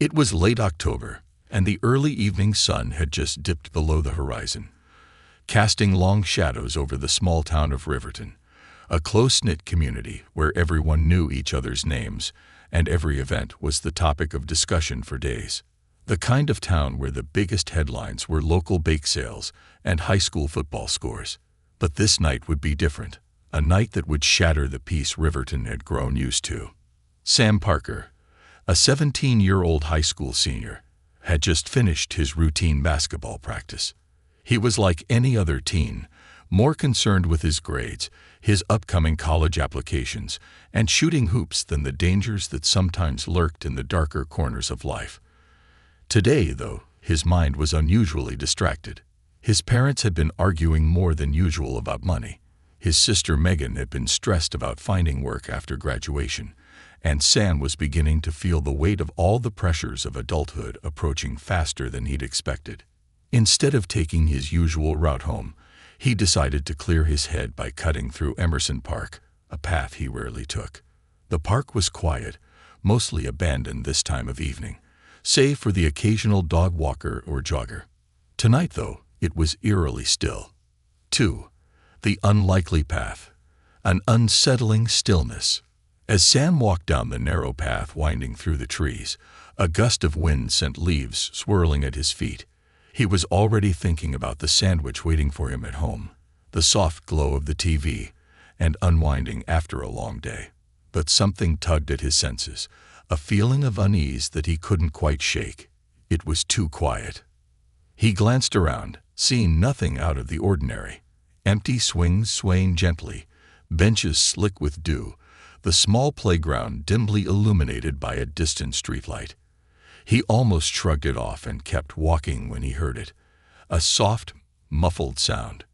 It was late October, and the early evening sun had just dipped below the horizon, casting long shadows over the small town of Riverton, a close-knit community where everyone knew each other's names, and every event was the topic of discussion for days. The kind of town where the biggest headlines were local bake sales and high school football scores. But this night would be different, a night that would shatter the peace Riverton had grown used to. Sam Parker, a 17-year-old high school senior, had just finished his routine basketball practice. He was like any other teen, more concerned with his grades, his upcoming college applications, and shooting hoops than the dangers that sometimes lurked in the darker corners of life. Today, though, his mind was unusually distracted. His parents had been arguing more than usual about money. His sister Megan had been stressed about finding work after graduation, and Sam was beginning to feel the weight of all the pressures of adulthood approaching faster than he'd expected. Instead of taking his usual route home, he decided to clear his head by cutting through Emerson Park, a path he rarely took. The park was quiet, mostly abandoned this time of evening, save for the occasional dog walker or jogger. Tonight, though, it was eerily still. 2. The unlikely path. An unsettling stillness. As Sam walked down the narrow path winding through the trees, a gust of wind sent leaves swirling at his feet. He was already thinking about the sandwich waiting for him at home, the soft glow of the TV, and unwinding after a long day. But something tugged at his senses, a feeling of unease that he couldn't quite shake. It was too quiet. He glanced around, seeing nothing out of the ordinary. Empty swings swaying gently, benches slick with dew, the small playground dimly illuminated by a distant streetlight. He almost shrugged it off and kept walking when he heard it, a soft, muffled sound.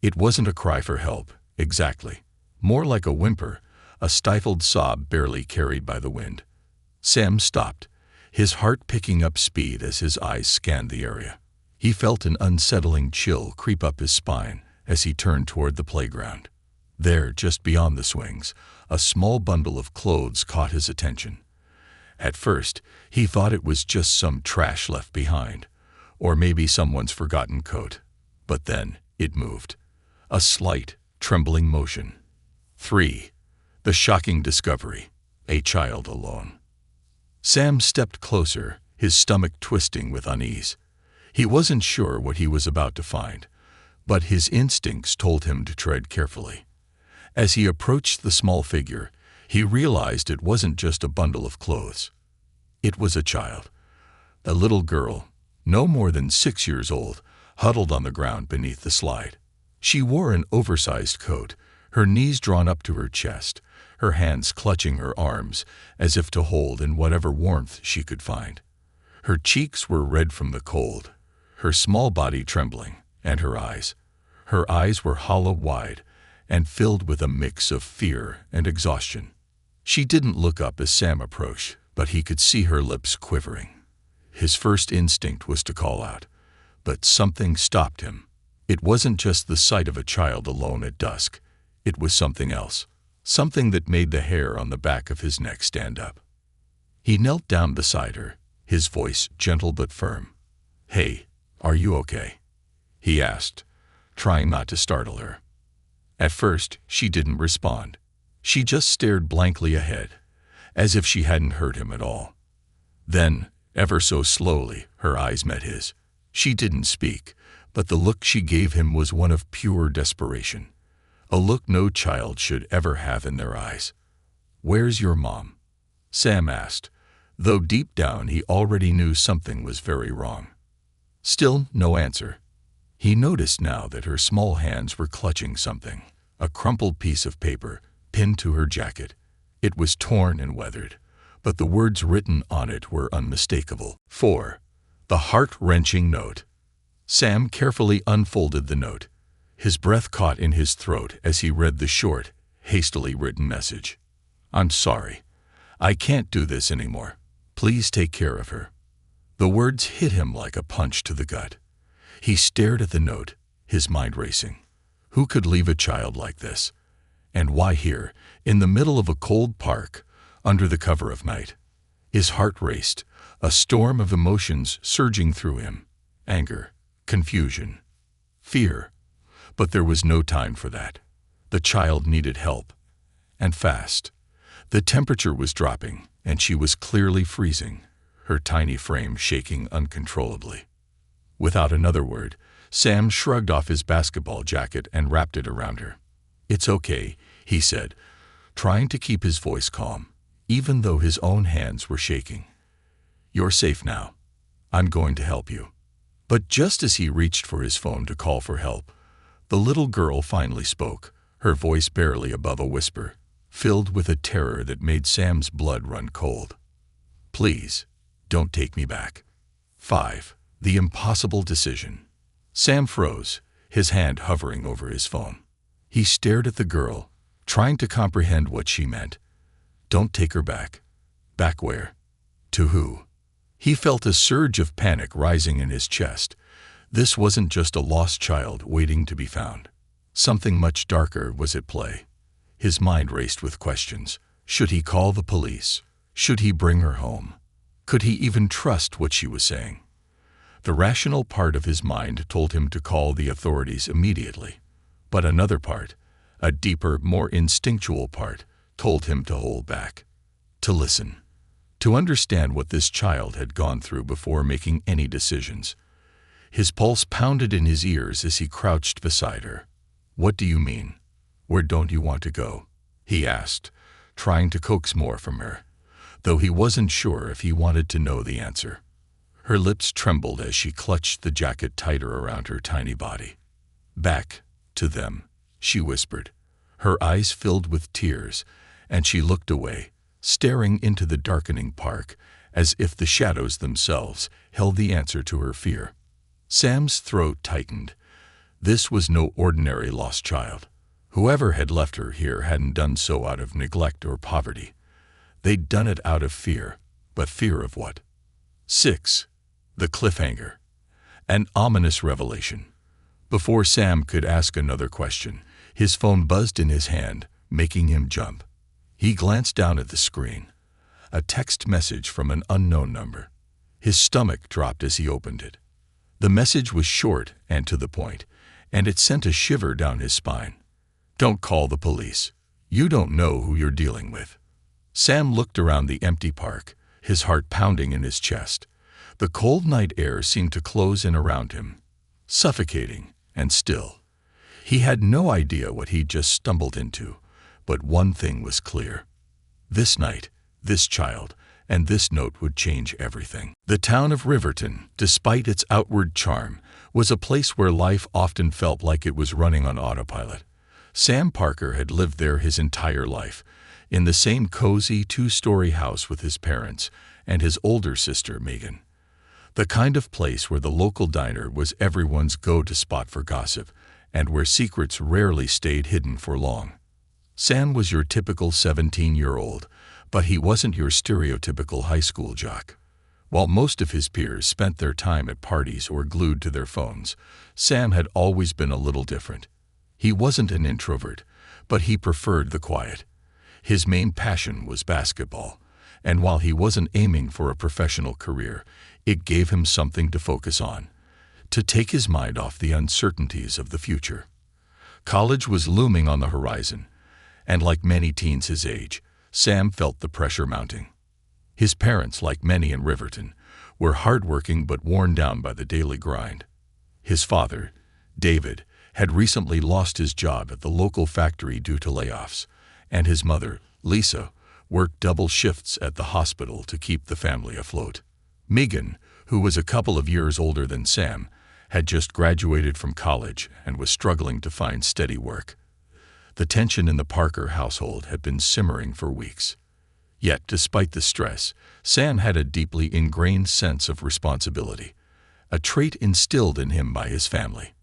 It wasn't a cry for help, exactly. More like a whimper, a stifled sob barely carried by the wind. Sam stopped, his heart picking up speed as his eyes scanned the area. He felt an unsettling chill creep up his spine as he turned toward the playground. There, just beyond the swings, a small bundle of clothes caught his attention. At first, he thought it was just some trash left behind, or maybe someone's forgotten coat. But then it moved. A slight, trembling motion. 3. The shocking discovery. A child alone. Sam stepped closer, his stomach twisting with unease. He wasn't sure what he was about to find, but his instincts told him to tread carefully. As he approached the small figure, he realized it wasn't just a bundle of clothes. It was a child. A little girl, no more than 6 years old, huddled on the ground beneath the slide. She wore an oversized coat, her knees drawn up to her chest, her hands clutching her arms as if to hold in whatever warmth she could find. Her cheeks were red from the cold, her small body trembling, and her eyes. Her eyes were hollow-wide and filled with a mix of fear and exhaustion. She didn't look up as Sam approached, but he could see her lips quivering. His first instinct was to call out, but something stopped him. It wasn't just the sight of a child alone at dusk. It was something else, something that made the hair on the back of his neck stand up. He knelt down beside her, his voice gentle but firm. "Hey, are you okay?" he asked, trying not to startle her. At first, she didn't respond. She just stared blankly ahead, as if she hadn't heard him at all. Then, ever so slowly, her eyes met his. She didn't speak, but the look she gave him was one of pure desperation, a look no child should ever have in their eyes. "Where's your mom?" Sam asked, though deep down he already knew something was very wrong. Still no answer. He noticed now that her small hands were clutching something, a crumpled piece of paper pinned to her jacket. It was torn and weathered, but the words written on it were unmistakable. 4. The heart-wrenching note. Sam carefully unfolded the note. His breath caught in his throat as he read the short, hastily written message. "I'm sorry. I can't do this anymore. Please take care of her." The words hit him like a punch to the gut. He stared at the note, his mind racing. Who could leave a child like this? And why here, in the middle of a cold park, under the cover of night? His heart raced, a storm of emotions surging through him: anger, confusion, fear. But there was no time for that. The child needed help, and fast. The temperature was dropping, and she was clearly freezing, her tiny frame shaking uncontrollably. Without another word, Sam shrugged off his basketball jacket and wrapped it around her. "It's okay," he said, trying to keep his voice calm, even though his own hands were shaking. "You're safe now. I'm going to help you." But just as he reached for his phone to call for help, the little girl finally spoke, her voice barely above a whisper, filled with a terror that made Sam's blood run cold. "Please, don't take me back." 5. The impossible decision. Sam froze, his hand hovering over his phone. He stared at the girl, trying to comprehend what she meant. Don't take her back. Back where? To who? He felt a surge of panic rising in his chest. This wasn't just a lost child waiting to be found. Something much darker was at play. His mind raced with questions. Should he call the police? Should he bring her home? Could he even trust what she was saying? The rational part of his mind told him to call the authorities immediately. But another part, a deeper, more instinctual part, told him to hold back, to listen, to understand what this child had gone through before making any decisions. His pulse pounded in his ears as he crouched beside her. "What do you mean? Where don't you want to go?" he asked, trying to coax more from her, though he wasn't sure if he wanted to know the answer. Her lips trembled as she clutched the jacket tighter around her tiny body. "Back to them," she whispered. Her eyes filled with tears, and she looked away, staring into the darkening park, as if the shadows themselves held the answer to her fear. Sam's throat tightened. This was no ordinary lost child. Whoever had left her here hadn't done so out of neglect or poverty. They'd done it out of fear. But fear of what? 6. The cliffhanger. An ominous revelation. Before Sam could ask another question, his phone buzzed in his hand, making him jump. He glanced down at the screen. A text message from an unknown number. His stomach dropped as he opened it. The message was short and to the point, and it sent a shiver down his spine. "Don't call the police. You don't know who you're dealing with." Sam looked around the empty park, his heart pounding in his chest. The cold night air seemed to close in around him, suffocating and still. He had no idea what he'd just stumbled into, but one thing was clear. This night, this child, and this note would change everything. The town of Riverton, despite its outward charm, was a place where life often felt like it was running on autopilot. Sam Parker had lived there his entire life, in the same cozy two-story house with his parents and his older sister, Megan. The kind of place where the local diner was everyone's go-to spot for gossip, and where secrets rarely stayed hidden for long. Sam was your typical 17-year-old, but he wasn't your stereotypical high school jock. While most of his peers spent their time at parties or glued to their phones, Sam had always been a little different. He wasn't an introvert, but he preferred the quiet. His main passion was basketball, and while he wasn't aiming for a professional career, it gave him something to focus on, to take his mind off the uncertainties of the future. College was looming on the horizon, and like many teens his age, Sam felt the pressure mounting. His parents, like many in Riverton, were hardworking but worn down by the daily grind. His father, David, had recently lost his job at the local factory due to layoffs, and his mother, Lisa, worked double shifts at the hospital to keep the family afloat. Megan, who was a couple of years older than Sam, had just graduated from college and was struggling to find steady work. The tension in the Parker household had been simmering for weeks. Yet, despite the stress, Sam had a deeply ingrained sense of responsibility, a trait instilled in him by his family.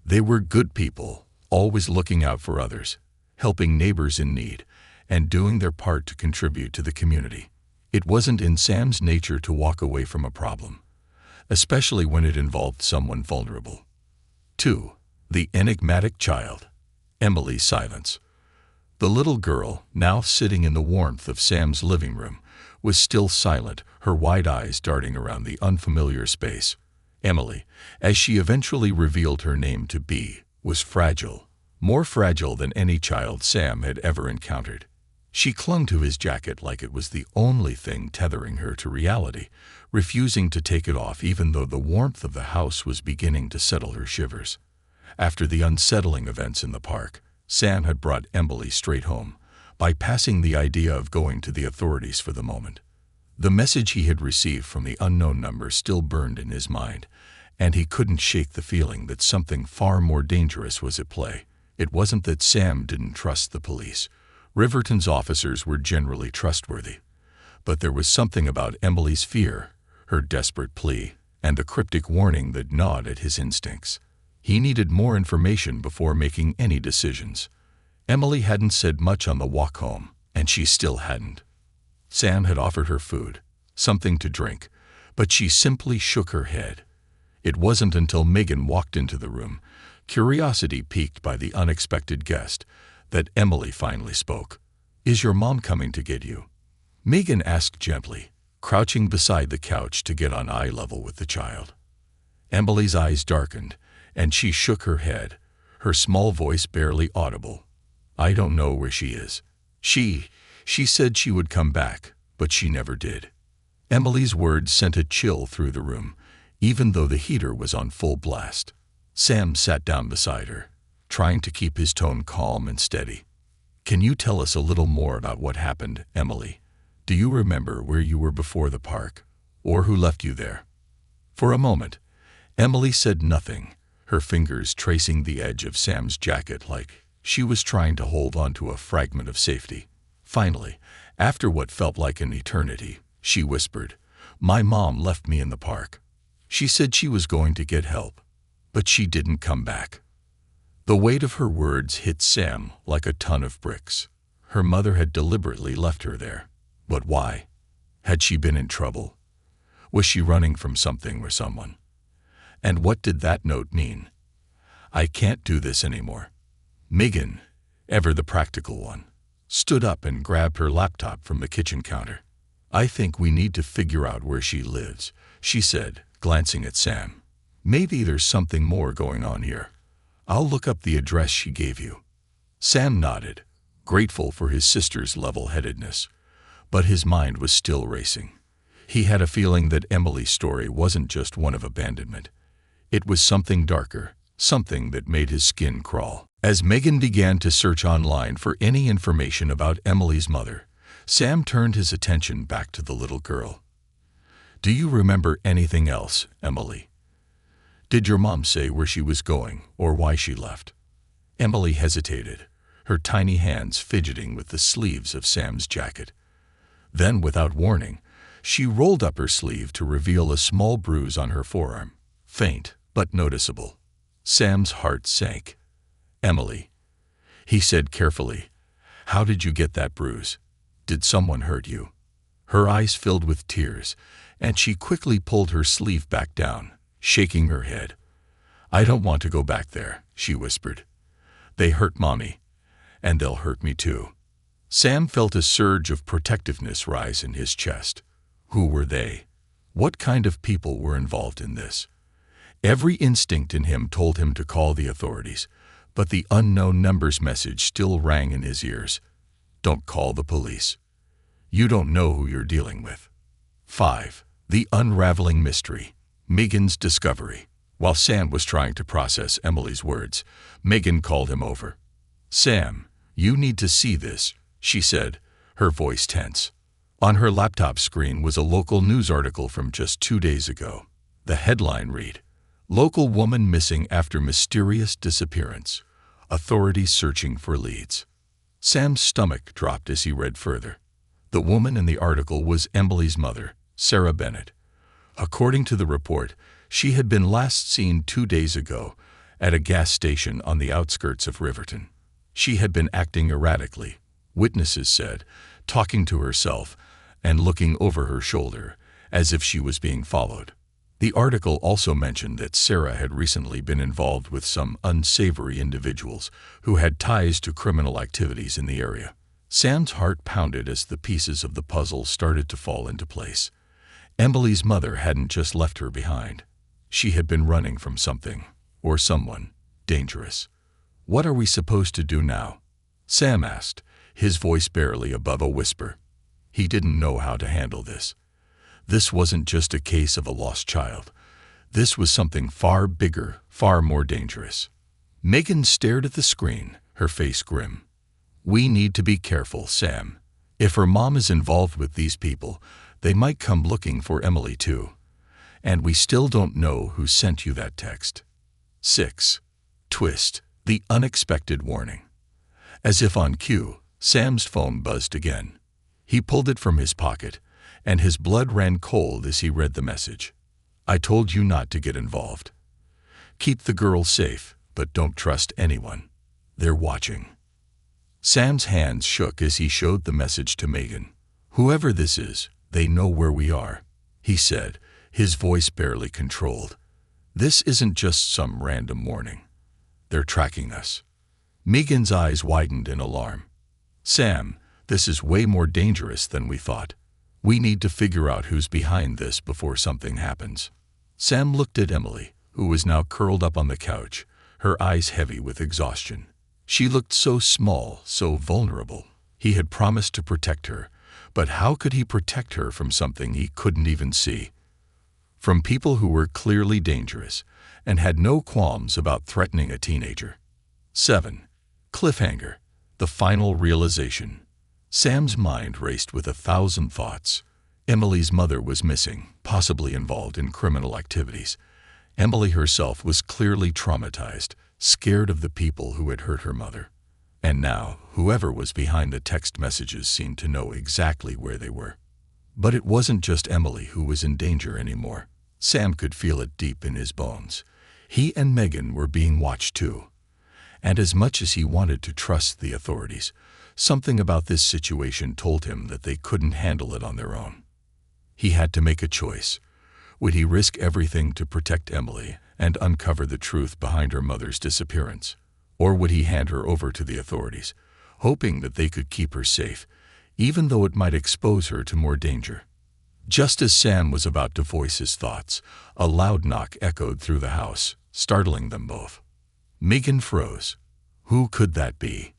They were good people, always looking out for others, helping neighbors in need, and doing their part to contribute to the community. It wasn't in Sam's nature to walk away from a problem, especially when it involved someone vulnerable. 2. The enigmatic child. Emily's silence. The little girl, now sitting in the warmth of Sam's living room, was still silent, her wide eyes darting around the unfamiliar space. Emily, as she eventually revealed her name to be, was fragile, more fragile than any child Sam had ever encountered. She clung to his jacket like it was the only thing tethering her to reality, refusing to take it off even though the warmth of the house was beginning to settle her shivers. After the unsettling events in the park, Sam had brought Emily straight home, bypassing the idea of going to the authorities for the moment. The message he had received from the unknown number still burned in his mind, and he couldn't shake the feeling that something far more dangerous was at play. It wasn't that Sam didn't trust the police. Riverton's officers were generally trustworthy. But there was something about Emily's fear, her desperate plea, and the cryptic warning that gnawed at his instincts. He needed more information before making any decisions. Emily hadn't said much on the walk home, and she still hadn't. Sam had offered her food, something to drink, but she simply shook her head. It wasn't until Megan walked into the room, curiosity piqued by the unexpected guest, that Emily finally spoke. "Is your mom coming to get you?" Megan asked gently, crouching beside the couch to get on eye level with the child. Emily's eyes darkened, and she shook her head, her small voice barely audible. "I don't know where she is. She said she would come back, but she never did." Emily's words sent a chill through the room, even though the heater was on full blast. Sam sat down beside her, trying to keep his tone calm and steady. "Can you tell us a little more about what happened, Emily? Do you remember where you were before the park, or who left you there?" For a moment, Emily said nothing, her fingers tracing the edge of Sam's jacket like she was trying to hold onto a fragment of safety. Finally, after what felt like an eternity, she whispered, "My mom left me in the park. She said she was going to get help, but she didn't come back." The weight of her words hit Sam like a ton of bricks. Her mother had deliberately left her there. But why? Had she been in trouble? Was she running from something or someone? And what did that note mean? "I can't do this anymore." Megan, ever the practical one, stood up and grabbed her laptop from the kitchen counter. "I think we need to figure out where she lives," she said, glancing at Sam. "Maybe there's something more going on here. I'll look up the address she gave you." Sam nodded, grateful for his sister's level-headedness, but his mind was still racing. He had a feeling that Emily's story wasn't just one of abandonment. It was something darker, something that made his skin crawl. As Megan began to search online for any information about Emily's mother, Sam turned his attention back to the little girl. "Do you remember anything else, Emily? Did your mom say where she was going or why she left?" Emily hesitated, her tiny hands fidgeting with the sleeves of Sam's jacket. Then, without warning, she rolled up her sleeve to reveal a small bruise on her forearm, faint but noticeable. Sam's heart sank. "Emily," he said carefully, "how did you get that bruise? Did someone hurt you?" Her eyes filled with tears, and she quickly pulled her sleeve back down, shaking her head. "I don't want to go back there," she whispered. "They hurt Mommy, and they'll hurt me too." Sam felt a surge of protectiveness rise in his chest. Who were they? What kind of people were involved in this? Every instinct in him told him to call the authorities, but the unknown numbers message still rang in his ears. "Don't call the police. You don't know who you're dealing with." 5. The unraveling mystery. Megan's discovery. While Sam was trying to process Emily's words, Megan called him over. "Sam, you need to see this," she said, her voice tense. On her laptop screen was a local news article from just 2 days ago. The headline read, "Local woman missing after mysterious disappearance. Authorities searching for leads." Sam's stomach dropped as he read further. The woman in the article was Emily's mother, Sarah Bennett. According to the report, she had been last seen 2 days ago at a gas station on the outskirts of Riverton. She had been acting erratically, witnesses said, talking to herself and looking over her shoulder, as if she was being followed. The article also mentioned that Sarah had recently been involved with some unsavory individuals who had ties to criminal activities in the area. Sam's heart pounded as the pieces of the puzzle started to fall into place. Emily's mother hadn't just left her behind. She had been running from something, or someone, dangerous. "What are we supposed to do now?" Sam asked, his voice barely above a whisper. He didn't know how to handle this. This wasn't just a case of a lost child. This was something far bigger, far more dangerous. Megan stared at the screen, her face grim. "We need to be careful, Sam. If her mom is involved with these people, they might come looking for Emily too. And we still don't know who sent you that text." 6. Twist. The unexpected warning. As if on cue, Sam's phone buzzed again. He pulled it from his pocket, and his blood ran cold as he read the message. "I told you not to get involved. Keep the girl safe, but don't trust anyone. They're watching." Sam's hands shook as he showed the message to Megan. "Whoever this is, they know where we are," he said, his voice barely controlled. "This isn't just some random warning. They're tracking us." Megan's eyes widened in alarm. "Sam, this is way more dangerous than we thought. We need to figure out who's behind this before something happens." Sam looked at Emily, who was now curled up on the couch, her eyes heavy with exhaustion. She looked so small, so vulnerable. He had promised to protect her, but how could he protect her from something he couldn't even see? From people who were clearly dangerous and had no qualms about threatening a teenager. 7. Cliffhanger. The final realization. Sam's mind raced with 1,000 thoughts. Emily's mother was missing, possibly involved in criminal activities. Emily herself was clearly traumatized, scared of the people who had hurt her mother. And now, whoever was behind the text messages seemed to know exactly where they were. But it wasn't just Emily who was in danger anymore. Sam could feel it deep in his bones. He and Megan were being watched too. And as much as he wanted to trust the authorities, something about this situation told him that they couldn't handle it on their own. He had to make a choice. Would he risk everything to protect Emily and uncover the truth behind her mother's disappearance? Or would he hand her over to the authorities, hoping that they could keep her safe, even though it might expose her to more danger? Just as Sam was about to voice his thoughts, a loud knock echoed through the house, startling them both. Megan froze. Who could that be?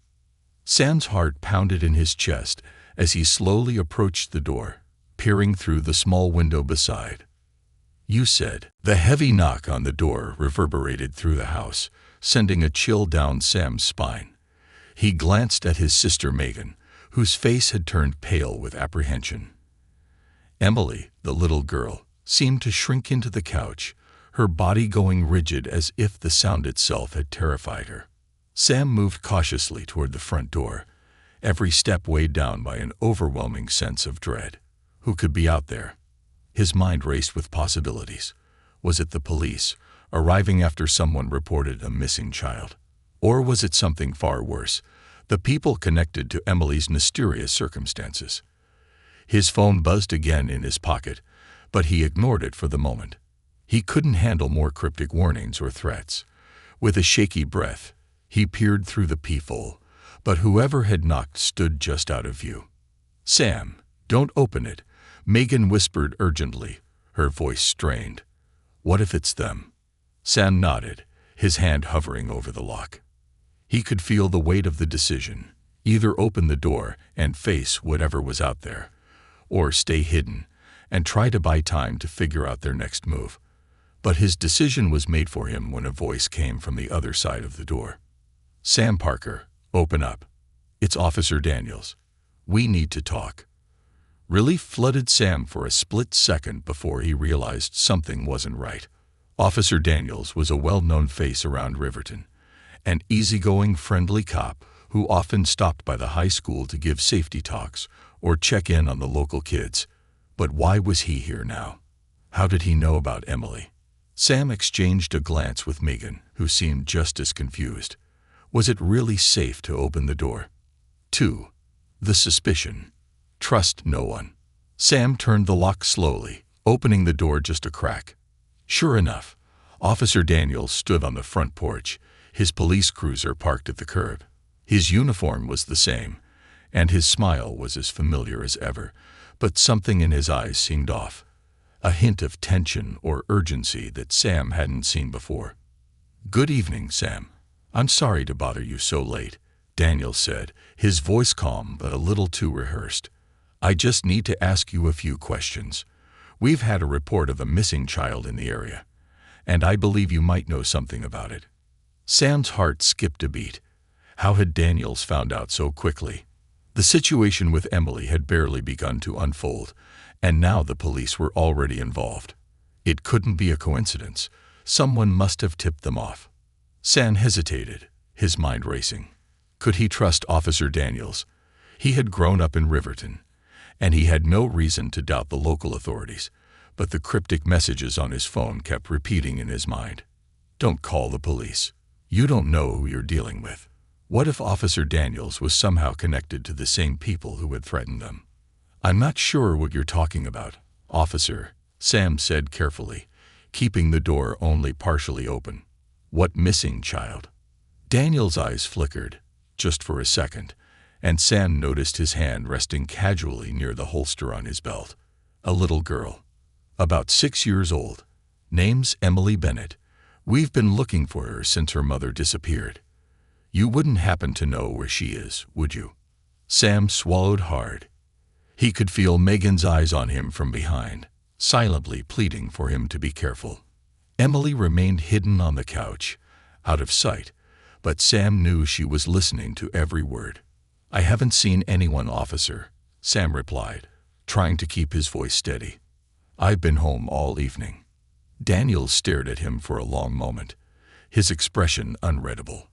Sam's heart pounded in his chest as he slowly approached the door, peering through the small window beside. "You said." The heavy knock on the door reverberated through the house, sending a chill down Sam's spine. He glanced at his sister Megan, whose face had turned pale with apprehension. Emily, the little girl, seemed to shrink into the couch, her body going rigid as if the sound itself had terrified her. Sam moved cautiously toward the front door, every step weighed down by an overwhelming sense of dread. Who could be out there? His mind raced with possibilities. Was it the police, arriving after someone reported a missing child? Or was it something far worse, the people connected to Emily's mysterious circumstances? His phone buzzed again in his pocket, but he ignored it for the moment. He couldn't handle more cryptic warnings or threats. With a shaky breath, he peered through the peephole, but whoever had knocked stood just out of view. "Sam, don't open it," Megan whispered urgently, her voice strained. "What if it's them?" Sam nodded, his hand hovering over the lock. He could feel the weight of the decision: either open the door and face whatever was out there, or stay hidden and try to buy time to figure out their next move. But his decision was made for him when a voice came from the other side of the door. "Sam Parker, open up. It's Officer Daniels. We need to talk." Relief flooded Sam for a split second before he realized something wasn't right. Officer Daniels was a well-known face around Riverton, an easygoing, friendly cop who often stopped by the high school to give safety talks or check in on the local kids. But why was he here now? How did he know about Emily? Sam exchanged a glance with Megan, who seemed just as confused. Was it really safe to open the door? 2. The suspicion. Trust no one. Sam turned the lock slowly, opening the door just a crack. Sure enough, Officer Daniels stood on the front porch, his police cruiser parked at the curb. His uniform was the same, and his smile was as familiar as ever, but something in his eyes seemed off, a hint of tension or urgency that Sam hadn't seen before. "Good evening, Sam. I'm sorry to bother you so late," Daniel said, his voice calm but a little too rehearsed. "I just need to ask you a few questions. We've had a report of a missing child in the area, and I believe you might know something about it." Sam's heart skipped a beat. How had Daniels found out so quickly? The situation with Emily had barely begun to unfold, and now the police were already involved. It couldn't be a coincidence. Someone must have tipped them off. Sam hesitated, his mind racing. Could he trust Officer Daniels? He had grown up in Riverton, and he had no reason to doubt the local authorities, but the cryptic messages on his phone kept repeating in his mind. "Don't call the police. You don't know who you're dealing with." What if Officer Daniels was somehow connected to the same people who had threatened them? "I'm not sure what you're talking about, officer," Sam said carefully, keeping the door only partially open. "What missing child?" Daniel's eyes flickered, just for a second, and Sam noticed his hand resting casually near the holster on his belt. A little girl, about 6 years old. Name's Emily Bennett. We've been looking for her since her mother disappeared. You wouldn't happen to know where she is, would you? Sam swallowed hard. He could feel Megan's eyes on him from behind, silently pleading for him to be careful. Emily remained hidden on the couch, out of sight, but Sam knew she was listening to every word. "I haven't seen anyone, officer," Sam replied, trying to keep his voice steady. "I've been home all evening." Daniel stared at him for a long moment, his expression unreadable.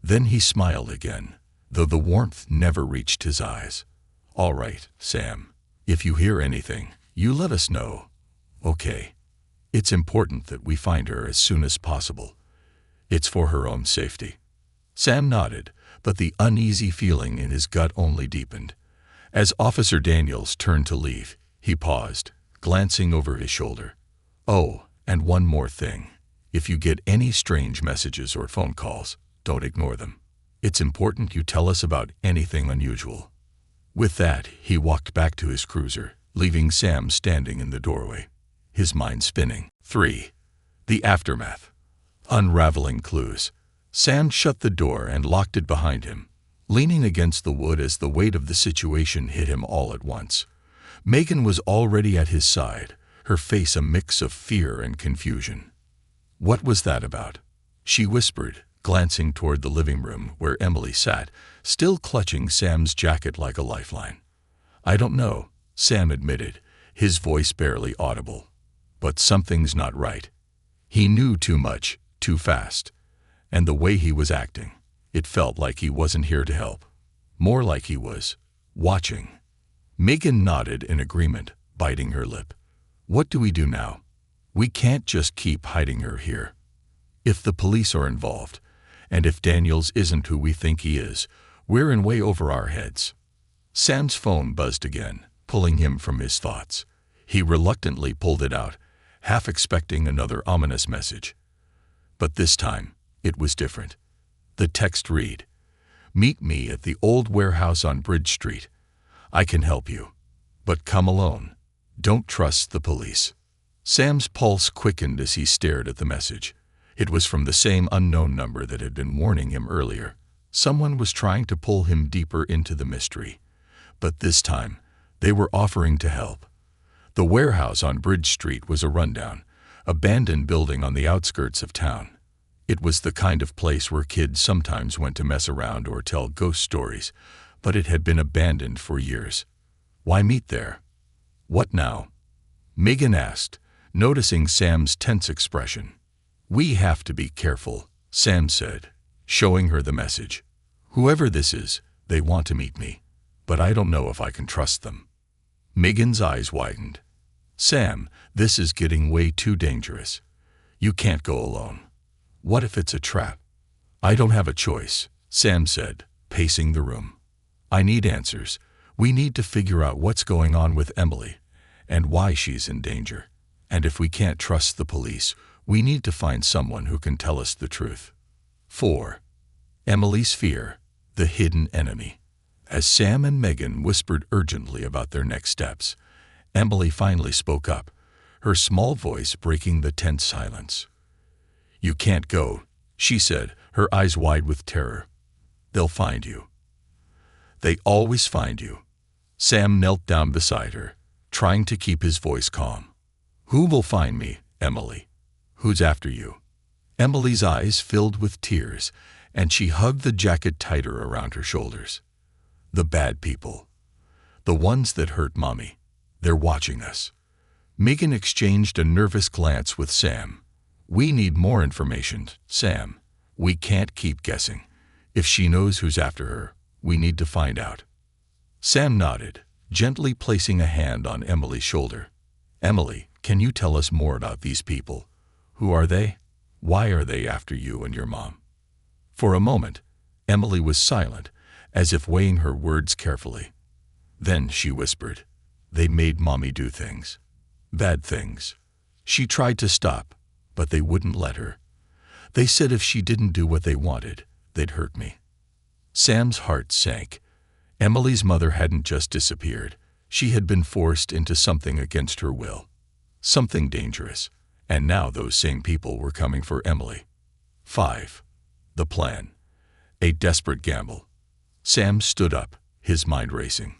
Then he smiled again, though the warmth never reached his eyes. "All right, Sam. If you hear anything, you let us know. Okay. It's important that we find her as soon as possible. It's for her own safety." Sam nodded, but the uneasy feeling in his gut only deepened. As Officer Daniels turned to leave, he paused, glancing over his shoulder. "Oh, and one more thing. If you get any strange messages or phone calls, don't ignore them. It's important you tell us about anything unusual." With that, he walked back to his cruiser, leaving Sam standing in the doorway, his mind spinning. 3. The aftermath. Unraveling clues. Sam shut the door and locked it behind him, leaning against the wood as the weight of the situation hit him all at once. Megan was already at his side, her face a mix of fear and confusion. "What was that about?" she whispered, glancing toward the living room where Emily sat, still clutching Sam's jacket like a lifeline. "I don't know," Sam admitted, his voice barely audible. "But something's not right." He knew too much, too fast. And the way he was acting, it felt like he wasn't here to help. More like he was watching. Megan nodded in agreement, biting her lip. "What do we do now? We can't just keep hiding her here. If the police are involved, and if Daniels isn't who we think he is, we're in way over our heads." Sam's phone buzzed again, pulling him from his thoughts. He reluctantly pulled it out, half expecting another ominous message. But this time, it was different. The text read, "Meet me at the old warehouse on Bridge Street. I can help you. But come alone. Don't trust the police." Sam's pulse quickened as he stared at the message. It was from the same unknown number that had been warning him earlier. Someone was trying to pull him deeper into the mystery. But this time, they were offering to help. The warehouse on Bridge Street was a rundown, abandoned building on the outskirts of town. It was the kind of place where kids sometimes went to mess around or tell ghost stories, but it had been abandoned for years. Why meet there? What now? Megan asked, noticing Sam's tense expression. "We have to be careful," Sam said, showing her the message. "Whoever this is, they want to meet me, but I don't know if I can trust them." Megan's eyes widened. "Sam, this is getting way too dangerous. You can't go alone. What if it's a trap?" "I don't have a choice," Sam said, pacing the room. "I need answers. We need to figure out what's going on with Emily and why she's in danger. And if we can't trust the police, we need to find someone who can tell us the truth." 4. Emily's fear, the hidden enemy. As Sam and Megan whispered urgently about their next steps, Emily finally spoke up, her small voice breaking the tense silence. "You can't go," she said, her eyes wide with terror. "They'll find you." "They always find you." Sam knelt down beside her, trying to keep his voice calm. "Who will find me, Emily? Who's after you?" Emily's eyes filled with tears, and she hugged the jacket tighter around her shoulders. "The bad people. The ones that hurt Mommy. They're watching us." Megan exchanged a nervous glance with Sam. "We need more information, Sam. We can't keep guessing. If she knows who's after her, we need to find out." Sam nodded, gently placing a hand on Emily's shoulder. "Emily, can you tell us more about these people? Who are they? Why are they after you and your mom?" For a moment, Emily was silent, as if weighing her words carefully. Then she whispered, "They made Mommy do things. Bad things. She tried to stop, but they wouldn't let her. They said if she didn't do what they wanted, they'd hurt me." Sam's heart sank. Emily's mother hadn't just disappeared. She had been forced into something against her will. Something dangerous. And now those same people were coming for Emily. 5. The plan. A desperate gamble. Sam stood up, his mind racing.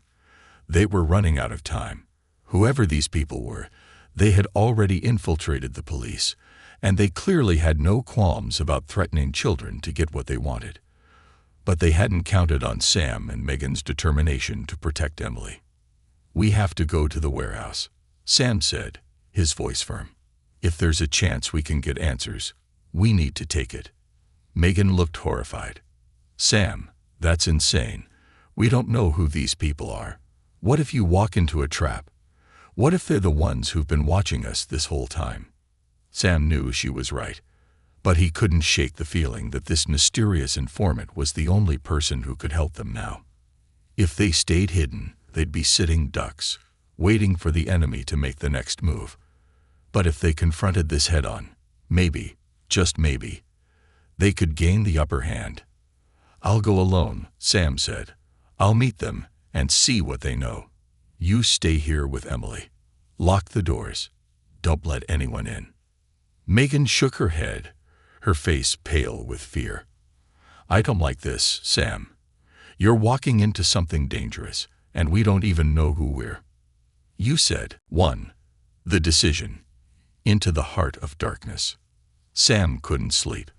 They were running out of time. Whoever these people were, they had already infiltrated the police, and they clearly had no qualms about threatening children to get what they wanted. But they hadn't counted on Sam and Megan's determination to protect Emily. "We have to go to the warehouse," Sam said, his voice firm. "If there's a chance we can get answers, we need to take it." Megan looked horrified. "Sam, that's insane. We don't know who these people are. What if you walk into a trap? What if they're the ones who've been watching us this whole time?" Sam knew she was right, but he couldn't shake the feeling that this mysterious informant was the only person who could help them now. If they stayed hidden, they'd be sitting ducks, waiting for the enemy to make the next move. But if they confronted this head-on, maybe, just maybe, they could gain the upper hand. "I'll go alone," Sam said. "I'll meet them and see what they know. You stay here with Emily. Lock the doors. Don't let anyone in." Megan shook her head, her face pale with fear. "I don't like this, Sam. You're walking into something dangerous, and we don't even know who we're." "You said, 1. The decision. Into the heart of darkness." Sam couldn't sleep.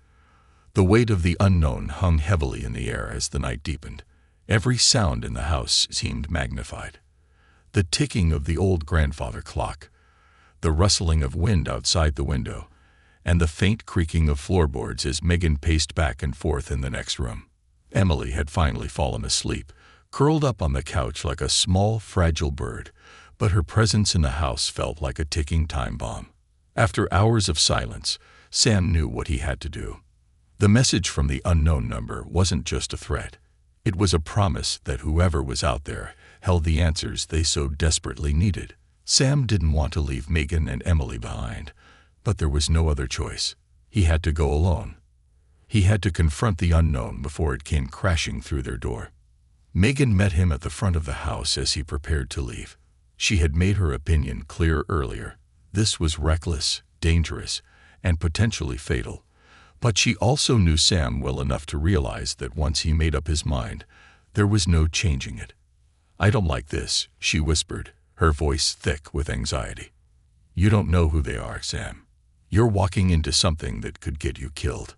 The weight of the unknown hung heavily in the air as the night deepened. Every sound in the house seemed magnified. The ticking of the old grandfather clock, the rustling of wind outside the window, and the faint creaking of floorboards as Megan paced back and forth in the next room. Emily had finally fallen asleep, curled up on the couch like a small, fragile bird, but her presence in the house felt like a ticking time bomb. After hours of silence, Sam knew what he had to do. The message from the unknown number wasn't just a threat. It was a promise that whoever was out there held the answers they so desperately needed. Sam didn't want to leave Megan and Emily behind, but there was no other choice. He had to go alone. He had to confront the unknown before it came crashing through their door. Megan met him at the front of the house as he prepared to leave. She had made her opinion clear earlier. This was reckless, dangerous, and potentially fatal. But she also knew Sam well enough to realize that once he made up his mind, there was no changing it. "I don't like this," she whispered, her voice thick with anxiety. "You don't know who they are, Sam. You're walking into something that could get you killed."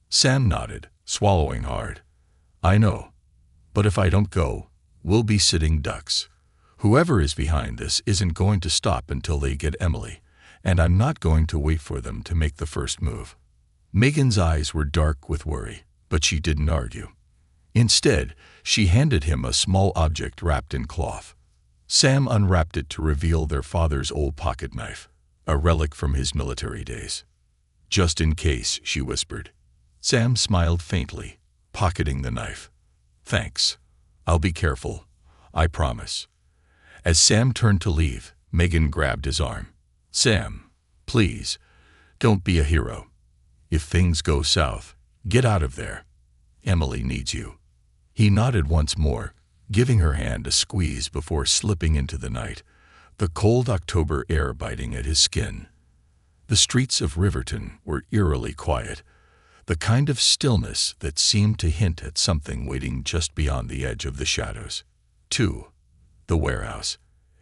Sam nodded, swallowing hard. "I know. But if I don't go, we'll be sitting ducks. Whoever is behind this isn't going to stop until they get Emily, and I'm not going to wait for them to make the first move." Megan's eyes were dark with worry, but she didn't argue. Instead, she handed him a small object wrapped in cloth. Sam unwrapped it to reveal their father's old pocket knife, a relic from his military days. "Just in case," she whispered. Sam smiled faintly, pocketing the knife. "Thanks. I'll be careful. I promise." As Sam turned to leave, Megan grabbed his arm. "Sam, please, don't be a hero. If things go south, get out of there. Emily needs you." He nodded once more, giving her hand a squeeze before slipping into the night, the cold October air biting at his skin. The streets of Riverton were eerily quiet, the kind of stillness that seemed to hint at something waiting just beyond the edge of the shadows. 2. The warehouse.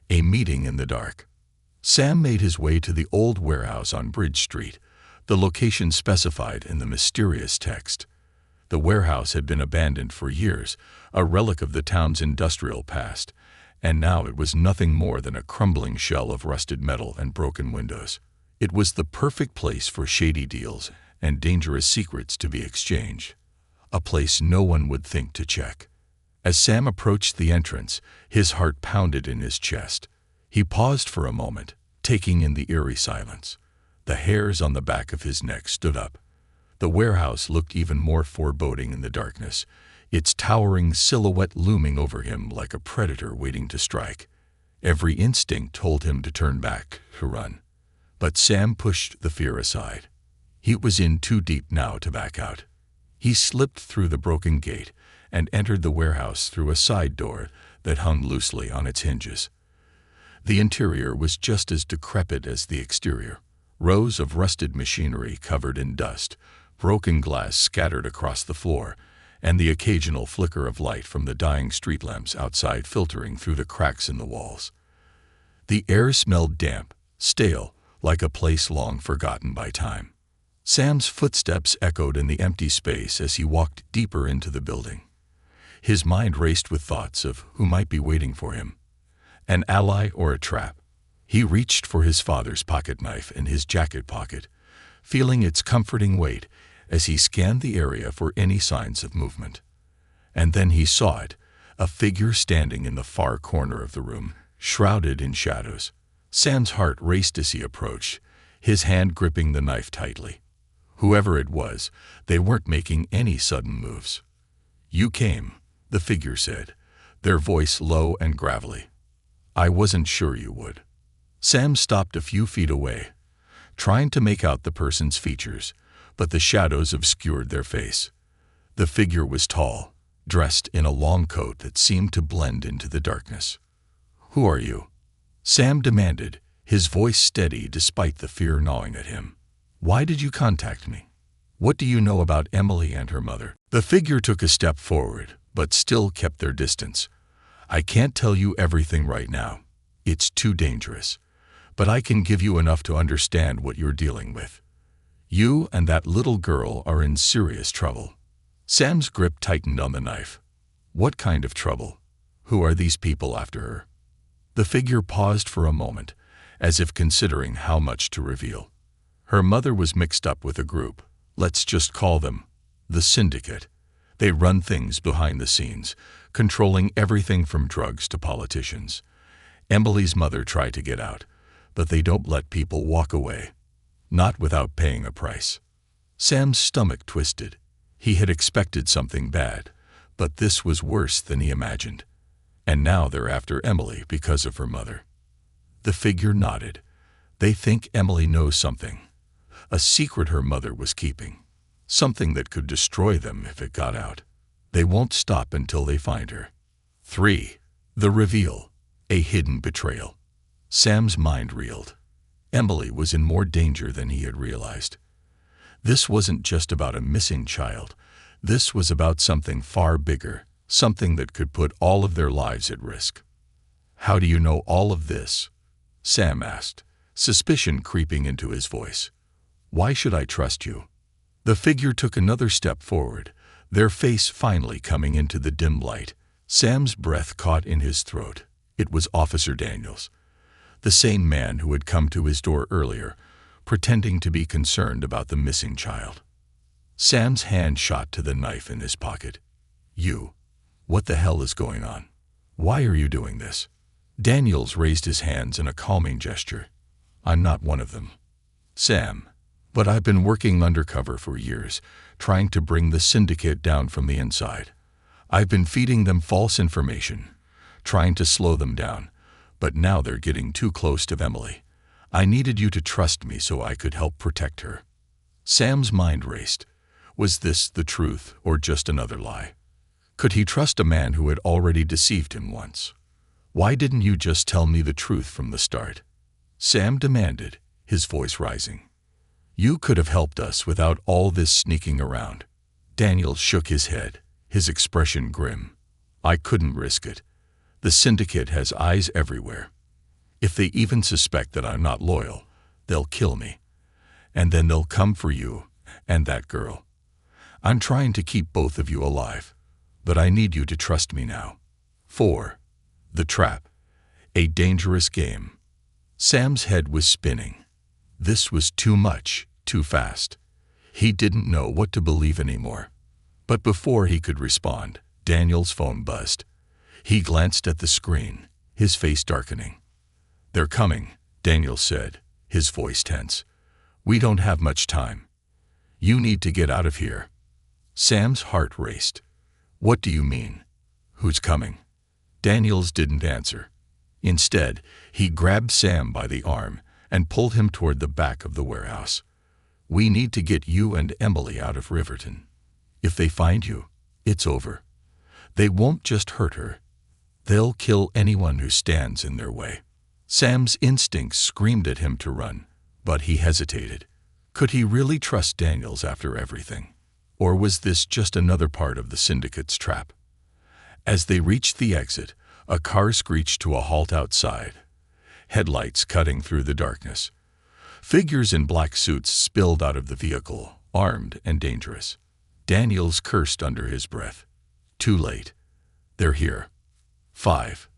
A meeting in the dark. Sam made his way to the old warehouse on Bridge Street, the location specified in the mysterious text. The warehouse had been abandoned for years, a relic of the town's industrial past, and now it was nothing more than a crumbling shell of rusted metal and broken windows. It was the perfect place for shady deals and dangerous secrets to be exchanged, a place no one would think to check. As Sam approached the entrance, his heart pounded in his chest. He paused for a moment, taking in the eerie silence. The hairs on the back of his neck stood up. The warehouse looked even more foreboding in the darkness, its towering silhouette looming over him like a predator waiting to strike. Every instinct told him to turn back, to run. But Sam pushed the fear aside. He was in too deep now to back out. He slipped through the broken gate and entered the warehouse through a side door that hung loosely on its hinges. The interior was just as decrepit as the exterior. Rows of rusted machinery covered in dust, broken glass scattered across the floor, and the occasional flicker of light from the dying street lamps outside filtering through the cracks in the walls. The air smelled damp, stale, like a place long forgotten by time. Sam's footsteps echoed in the empty space as he walked deeper into the building. His mind raced with thoughts of who might be waiting for him. An ally or a trap. He reached for his father's pocket knife in his jacket pocket, feeling its comforting weight as he scanned the area for any signs of movement. And then he saw it, a figure standing in the far corner of the room, shrouded in shadows. Sam's heart raced as he approached, his hand gripping the knife tightly. Whoever it was, they weren't making any sudden moves. "You came," the figure said, their voice low and gravelly. "I wasn't sure you would." Sam stopped a few feet away, trying to make out the person's features, but the shadows obscured their face. The figure was tall, dressed in a long coat that seemed to blend into the darkness. "Who are you?" Sam demanded, his voice steady despite the fear gnawing at him. "Why did you contact me? What do you know about Emily and her mother?" The figure took a step forward, but still kept their distance. "I can't tell you everything right now. It's too dangerous. But I can give you enough to understand what you're dealing with. You and that little girl are in serious trouble." Sam's grip tightened on the knife. "What kind of trouble? Who are these people after her?" The figure paused for a moment, as if considering how much to reveal. Her mother was mixed up with a group. Let's just call them the Syndicate. They run things behind the scenes, controlling everything from drugs to politicians. Emily's mother tried to get out, but they don't let people walk away. Not without paying a price. Sam's stomach twisted. He had expected something bad, but this was worse than he imagined. And now they're after Emily because of her mother. The figure nodded. They think Emily knows something. A secret her mother was keeping. Something that could destroy them if it got out. They won't stop until they find her. 3. The reveal. A hidden betrayal. Sam's mind reeled. Emily was in more danger than he had realized. This wasn't just about a missing child. This was about something far bigger, something that could put all of their lives at risk. "How do you know all of this?" Sam asked, suspicion creeping into his voice. "Why should I trust you?" The figure took another step forward, their face finally coming into the dim light. Sam's breath caught in his throat. It was Officer Daniels, the same man who had come to his door earlier, pretending to be concerned about the missing child. Sam's hand shot to the knife in his pocket. "You. What the hell is going on? Why are you doing this?" Daniels raised his hands in a calming gesture. "I'm not one of them, Sam. But I've been working undercover for years, trying to bring the Syndicate down from the inside. I've been feeding them false information, trying to slow them down, but now they're getting too close to Emily. I needed you to trust me so I could help protect her." Sam's mind raced. Was this the truth or just another lie? Could he trust a man who had already deceived him once? Why didn't you just tell me the truth from the start? Sam demanded, his voice rising. You could have helped us without all this sneaking around. Daniel shook his head, his expression grim. I couldn't risk it. The syndicate has eyes everywhere. If they even suspect that I'm not loyal, they'll kill me. And then they'll come for you and that girl. I'm trying to keep both of you alive, but I need you to trust me now. 4. The trap. A dangerous game. Sam's head was spinning. This was too much, too fast. He didn't know what to believe anymore. But before he could respond, Daniel's phone buzzed. He glanced at the screen, his face darkening. They're coming, Daniel said, his voice tense. We don't have much time. You need to get out of here. Sam's heart raced. What do you mean? Who's coming? Daniels didn't answer. Instead, he grabbed Sam by the arm and pulled him toward the back of the warehouse. We need to get you and Emily out of Riverton. If they find you, it's over. They won't just hurt her. They'll kill anyone who stands in their way. Sam's instincts screamed at him to run, but he hesitated. Could he really trust Daniels after everything? Or was this just another part of the syndicate's trap? As they reached the exit, a car screeched to a halt outside, headlights cutting through the darkness. Figures in black suits spilled out of the vehicle, armed and dangerous. Daniels cursed under his breath. Too late. They're here. 5.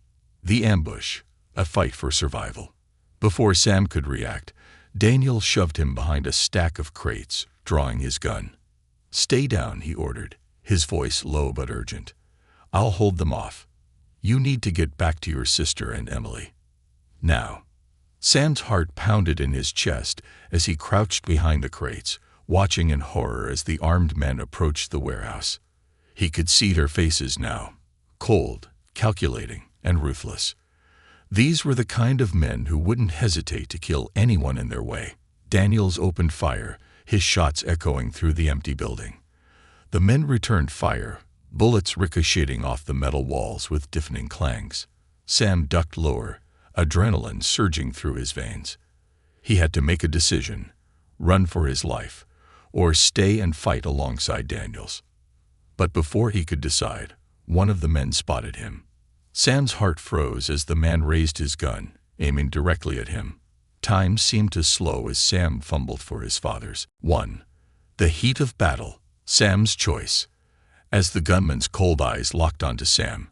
The ambush, a fight for survival. Before Sam could react, Daniel shoved him behind a stack of crates, drawing his gun. Stay down, he ordered, his voice low but urgent. I'll hold them off. You need to get back to your sister and Emily. Now. Sam's heart pounded in his chest as he crouched behind the crates, watching in horror as the armed men approached the warehouse. He could see their faces now, cold, calculating, and ruthless. These were the kind of men who wouldn't hesitate to kill anyone in their way. Daniels opened fire, his shots echoing through the empty building. The men returned fire, bullets ricocheting off the metal walls with deafening clangs. Sam ducked lower, adrenaline surging through his veins. He had to make a decision, run for his life, or stay and fight alongside Daniels. But before he could decide, one of the men spotted him. Sam's heart froze as the man raised his gun, aiming directly at him. Time seemed to slow as Sam fumbled for his father's. 1. The heat of battle, Sam's choice. As the gunman's cold eyes locked onto Sam,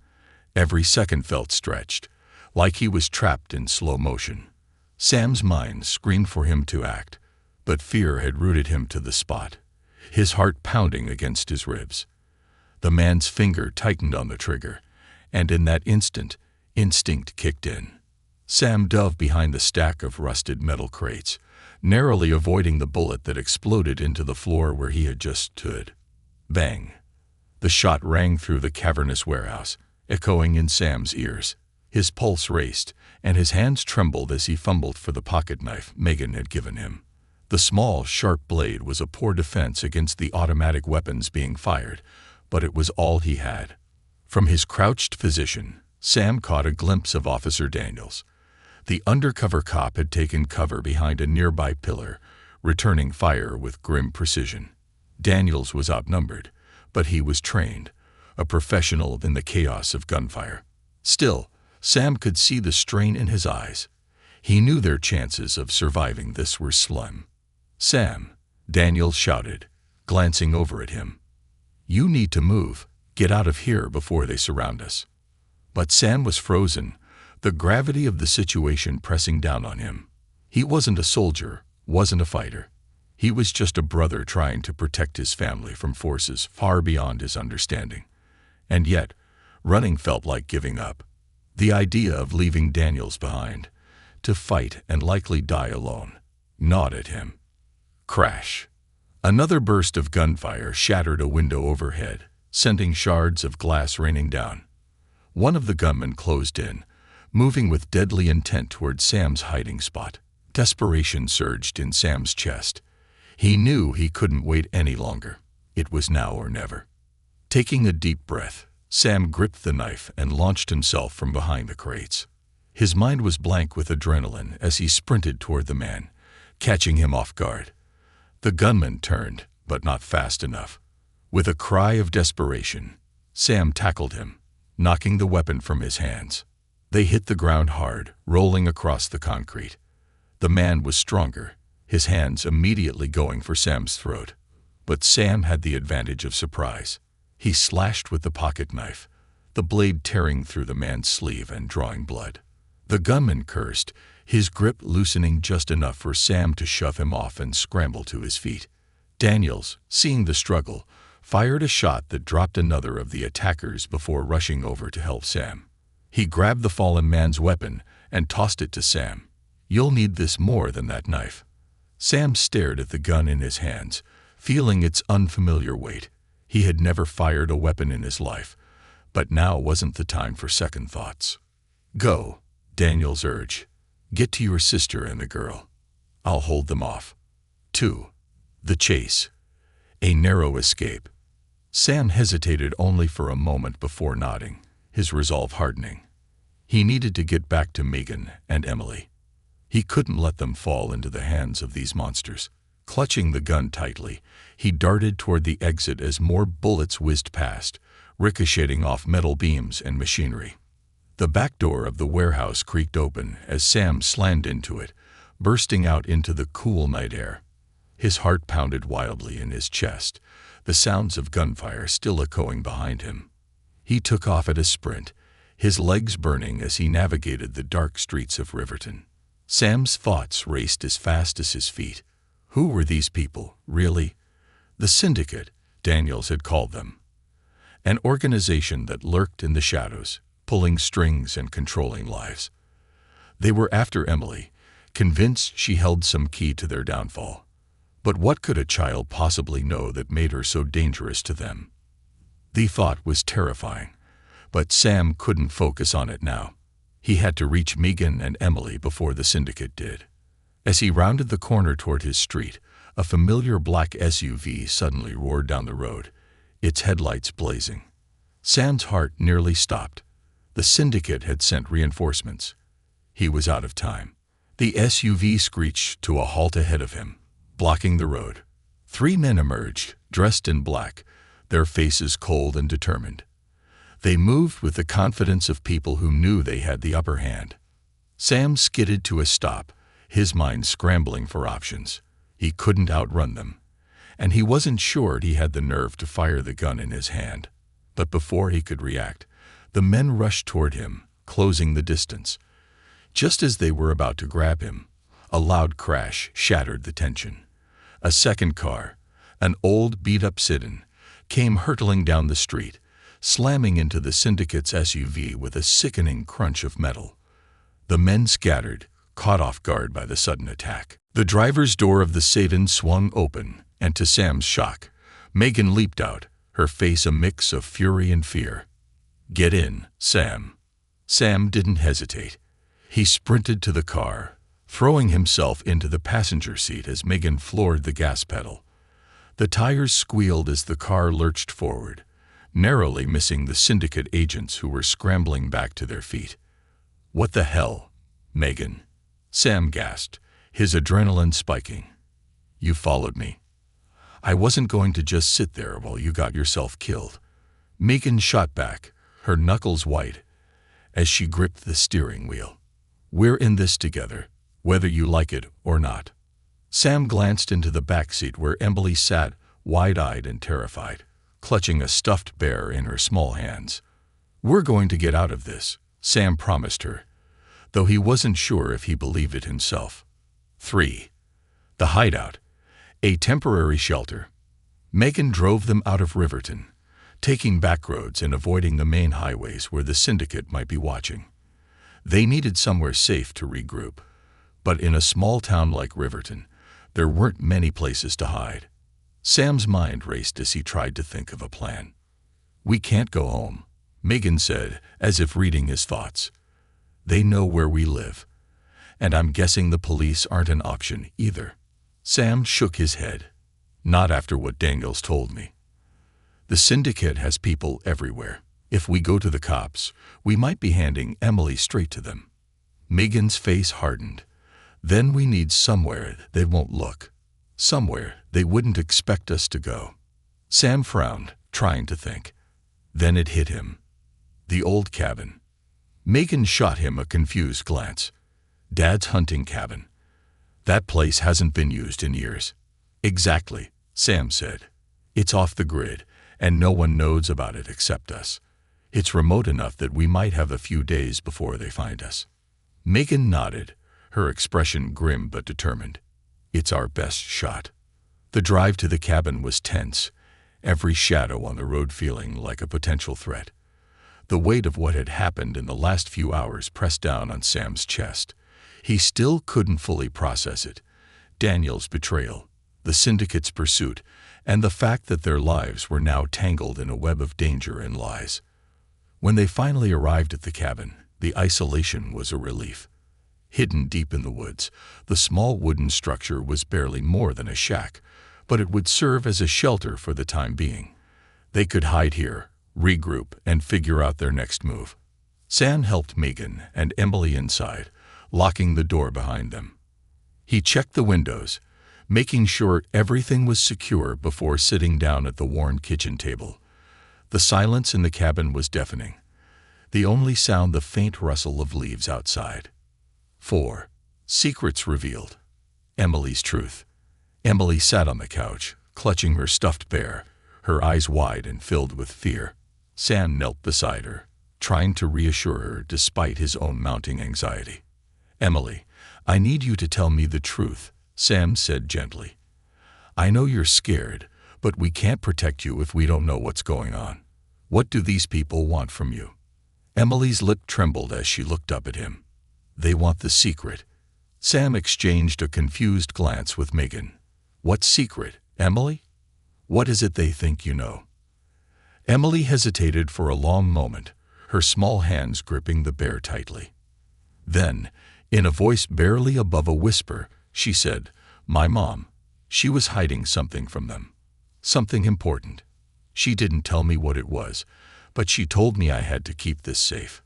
every second felt stretched, like he was trapped in slow motion. Sam's mind screamed for him to act, but fear had rooted him to the spot, his heart pounding against his ribs. The man's finger tightened on the trigger, and in that instant, instinct kicked in. Sam dove behind the stack of rusted metal crates, narrowly avoiding the bullet that exploded into the floor where he had just stood. Bang! The shot rang through the cavernous warehouse, echoing in Sam's ears. His pulse raced, and his hands trembled as he fumbled for the pocket knife Megan had given him. The small, sharp blade was a poor defense against the automatic weapons being fired, but it was all he had. From his crouched position, Sam caught a glimpse of Officer Daniels. The undercover cop had taken cover behind a nearby pillar, returning fire with grim precision. Daniels was outnumbered, but he was trained, a professional in the chaos of gunfire. Still, Sam could see the strain in his eyes. He knew their chances of surviving this were slim. Sam, Daniels shouted, glancing over at him. You need to move. Get out of here before they surround us. But Sam was frozen, the gravity of the situation pressing down on him. He wasn't a soldier, wasn't a fighter. He was just a brother trying to protect his family from forces far beyond his understanding. And yet, running felt like giving up. The idea of leaving Daniels behind, to fight and likely die alone, gnawed at him. Crash. Another burst of gunfire shattered a window overhead, sending shards of glass raining down. One of the gunmen closed in, moving with deadly intent toward Sam's hiding spot. Desperation surged in Sam's chest. He knew he couldn't wait any longer. It was now or never. Taking a deep breath, Sam gripped the knife and launched himself from behind the crates. His mind was blank with adrenaline as he sprinted toward the man, catching him off guard. The gunman turned, but not fast enough. With a cry of desperation, Sam tackled him, knocking the weapon from his hands. They hit the ground hard, rolling across the concrete. The man was stronger, his hands immediately going for Sam's throat. But Sam had the advantage of surprise. He slashed with the pocket knife, the blade tearing through the man's sleeve and drawing blood. The gunman cursed, his grip loosening just enough for Sam to shove him off and scramble to his feet. Daniels, seeing the struggle, fired a shot that dropped another of the attackers before rushing over to help Sam. He grabbed the fallen man's weapon and tossed it to Sam. "You'll need this more than that knife." Sam stared at the gun in his hands, feeling its unfamiliar weight. He had never fired a weapon in his life, but now wasn't the time for second thoughts. "Go," Daniels urged. "Get to your sister and the girl. I'll hold them off." 2. The chase. A narrow escape. Sam hesitated only for a moment before nodding, his resolve hardening. He needed to get back to Megan and Emily. He couldn't let them fall into the hands of these monsters. Clutching the gun tightly, he darted toward the exit as more bullets whizzed past, ricocheting off metal beams and machinery. The back door of the warehouse creaked open as Sam slammed into it, bursting out into the cool night air. His heart pounded wildly in his chest, the sounds of gunfire still echoing behind him. He took off at a sprint, his legs burning as he navigated the dark streets of Riverton. Sam's thoughts raced as fast as his feet. Who were these people, really? The Syndicate, Daniels had called them. An organization that lurked in the shadows, pulling strings and controlling lives. They were after Emily, convinced she held some key to their downfall. But what could a child possibly know that made her so dangerous to them? The thought was terrifying, but Sam couldn't focus on it now. He had to reach Megan and Emily before the Syndicate did. As he rounded the corner toward his street, a familiar black SUV suddenly roared down the road, its headlights blazing. Sam's heart nearly stopped. The Syndicate had sent reinforcements. He was out of time. The SUV screeched to a halt ahead of him, blocking the road. 3 men emerged, dressed in black, their faces cold and determined. They moved with the confidence of people who knew they had the upper hand. Sam skidded to a stop, his mind scrambling for options. He couldn't outrun them, and he wasn't sure he had the nerve to fire the gun in his hand. But before he could react, the men rushed toward him, closing the distance. Just as they were about to grab him, a loud crash shattered the tension. A second car, an old beat-up sedan, came hurtling down the street, slamming into the Syndicate's SUV with a sickening crunch of metal. The men scattered, caught off guard by the sudden attack. The driver's door of the sedan swung open, and to Sam's shock, Megan leaped out, her face a mix of fury and fear. "Get in, Sam." Sam didn't hesitate. He sprinted to the car, throwing himself into the passenger seat as Megan floored the gas pedal. The tires squealed as the car lurched forward, narrowly missing the Syndicate agents who were scrambling back to their feet. "What the hell, Megan?" Sam gasped, his adrenaline spiking. "You followed me. I wasn't going to just sit there while you got yourself killed." Megan shot back, her knuckles white, as she gripped the steering wheel. "We're in this together, whether you like it or not." Sam glanced into the backseat where Emily sat, wide-eyed and terrified, clutching a stuffed bear in her small hands. "We're going to get out of this," Sam promised her, though he wasn't sure if he believed it himself. 3. The hideout, a temporary shelter. Megan drove them out of Riverton, taking back roads and avoiding the main highways where the Syndicate might be watching. They needed somewhere safe to regroup, but in a small town like Riverton, there weren't many places to hide. Sam's mind raced as he tried to think of a plan. "We can't go home," Megan said, as if reading his thoughts. "They know where we live, and I'm guessing the police aren't an option either." Sam shook his head. "Not after what Daniels told me. The Syndicate has people everywhere. If we go to the cops, we might be handing Emily straight to them. Megan's face hardened. Then we need somewhere they won't look. Somewhere they wouldn't expect us to go. Sam frowned, trying to think. Then it hit him. The old cabin. Megan shot him a confused glance. Dad's hunting cabin. That place hasn't been used in years. Exactly, Sam said. It's off the grid, and no one knows about it except us. It's remote enough that we might have a few days before they find us. Megan nodded, her expression grim but determined. It's our best shot. The drive to the cabin was tense, every shadow on the road feeling like a potential threat. The weight of what had happened in the last few hours pressed down on Sam's chest. He still couldn't fully process it. Daniel's betrayal, the syndicate's pursuit, and the fact that their lives were now tangled in a web of danger and lies. When they finally arrived at the cabin, the isolation was a relief. Hidden deep in the woods, the small wooden structure was barely more than a shack, but it would serve as a shelter for the time being. They could hide here, regroup, and figure out their next move. Sam helped Megan and Emily inside, locking the door behind them. He checked the windows, making sure everything was secure before sitting down at the worn kitchen table. The silence in the cabin was deafening, the only sound the faint rustle of leaves outside. 4. Secrets revealed. Emily's truth. Emily sat on the couch, clutching her stuffed bear, her eyes wide and filled with fear. Sam knelt beside her, trying to reassure her despite his own mounting anxiety. Emily, I need you to tell me the truth, Sam said gently. I know you're scared, but we can't protect you if we don't know what's going on. What do these people want from you? Emily's lip trembled as she looked up at him. They want the secret. Sam exchanged a confused glance with Megan. What secret, Emily? What is it they think you know? Emily hesitated for a long moment, her small hands gripping the bear tightly. Then, in a voice barely above a whisper, she said, My mom. She was hiding something from them. Something important. She didn't tell me what it was, but she told me I had to keep this safe.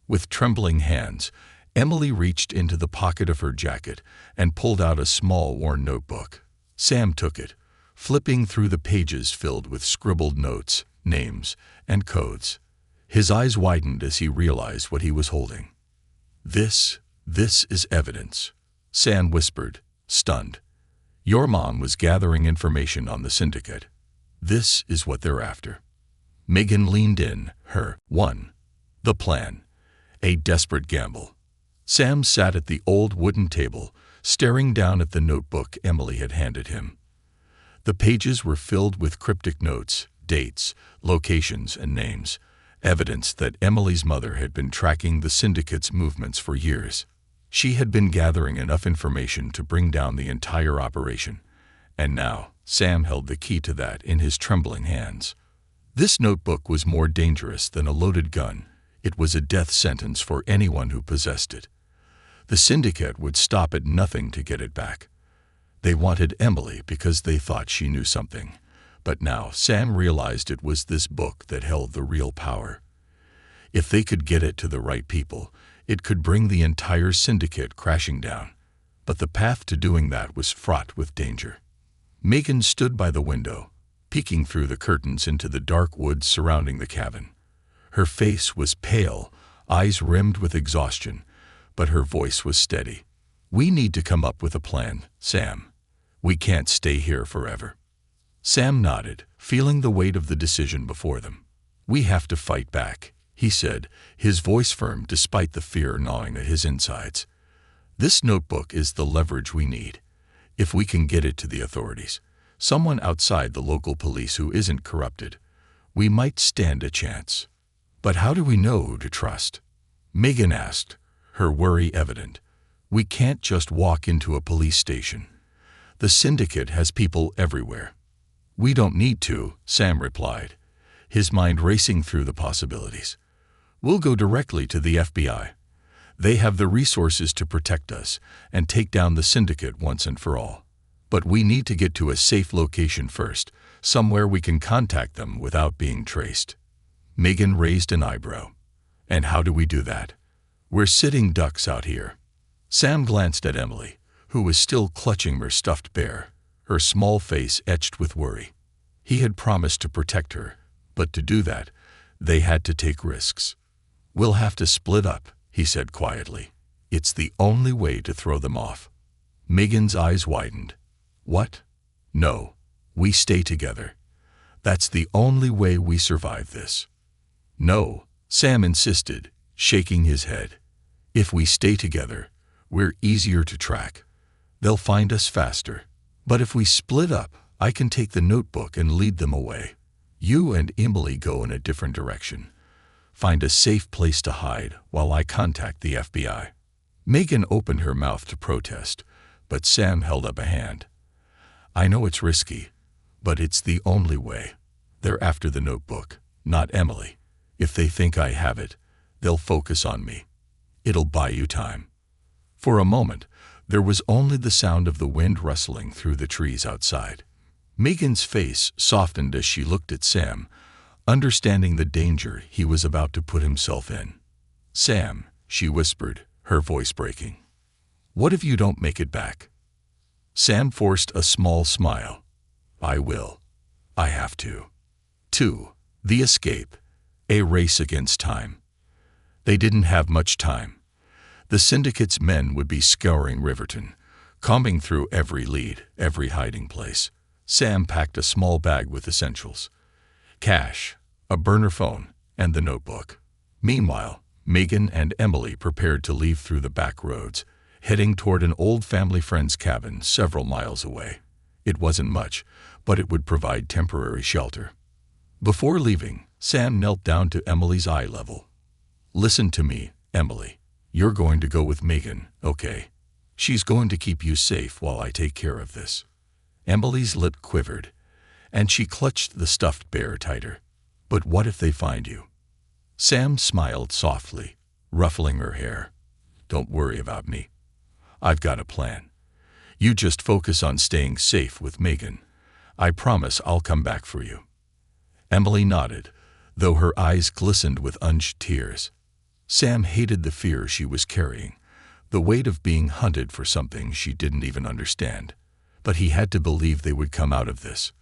With trembling hands, Emily reached into the pocket of her jacket and pulled out a small worn notebook. Sam took it, flipping through the pages filled with scribbled notes, names, and codes. His eyes widened as he realized what he was holding. This is evidence, Sam whispered, stunned. Your mom was gathering information on the syndicate. This is what they're after. Megan leaned in, her 1. The plan. A desperate gamble. Sam sat at the old wooden table, staring down at the notebook Emily had handed him. The pages were filled with cryptic notes, dates, locations, and names, evidence that Emily's mother had been tracking the syndicate's movements for years. She had been gathering enough information to bring down the entire operation, and now Sam held the key to that in his trembling hands. This notebook was more dangerous than a loaded gun. It was a death sentence for anyone who possessed it. The syndicate would stop at nothing to get it back. They wanted Emily because they thought she knew something, but now Sam realized it was this book that held the real power. If they could get it to the right people, it could bring the entire syndicate crashing down. But the path to doing that was fraught with danger. Megan stood by the window, peeking through the curtains into the dark woods surrounding the cabin. Her face was pale, eyes rimmed with exhaustion, but her voice was steady. We need to come up with a plan, Sam. We can't stay here forever. Sam nodded, feeling the weight of the decision before them. We have to fight back, he said, his voice firm despite the fear gnawing at his insides. This notebook is the leverage we need. If we can get it to the authorities, someone outside the local police who isn't corrupted, we might stand a chance. But how do we know who to trust? Megan asked, her worry evident. We can't just walk into a police station. The syndicate has people everywhere. We don't need to, Sam replied, his mind racing through the possibilities. We'll go directly to the FBI. They have the resources to protect us and take down the syndicate once and for all. But we need to get to a safe location first, somewhere we can contact them without being traced. Megan raised an eyebrow. And how do we do that? We're sitting ducks out here. Sam glanced at Emily, who was still clutching her stuffed bear, her small face etched with worry. He had promised to protect her, but to do that, they had to take risks. We'll have to split up, he said quietly. It's the only way to throw them off. Megan's eyes widened. What? No, we stay together. That's the only way we survive this. No, Sam insisted, shaking his head. If we stay together, we're easier to track. They'll find us faster. But if we split up, I can take the notebook and lead them away. You and Emily go in a different direction. Find a safe place to hide while I contact the FBI. Megan opened her mouth to protest, but Sam held up a hand. I know it's risky, but it's the only way. They're after the notebook, not Emily. If they think I have it, they'll focus on me. It'll buy you time. For a moment, there was only the sound of the wind rustling through the trees outside. Megan's face softened as she looked at Sam, understanding the danger he was about to put himself in. Sam, she whispered, her voice breaking. What if you don't make it back? Sam forced a small smile. I will. I have to. 2. The escape. A race against time. They didn't have much time. The syndicate's men would be scouring Riverton, combing through every lead, every hiding place. Sam packed a small bag with essentials. Cash, a burner phone, and the notebook. Meanwhile, Megan and Emily prepared to leave through the back roads, heading toward an old family friend's cabin several miles away. It wasn't much, but it would provide temporary shelter. Before leaving, Sam knelt down to Emily's eye level. Listen to me, Emily. You're going to go with Megan, okay? She's going to keep you safe while I take care of this. Emily's lip quivered, and she clutched the stuffed bear tighter. But what if they find you? Sam smiled softly, ruffling her hair. Don't worry about me. I've got a plan. You just focus on staying safe with Megan. I promise I'll come back for you. Emily nodded, though her eyes glistened with unused tears. Sam hated the fear she was carrying, the weight of being hunted for something she didn't even understand. But he had to believe they would come out of this.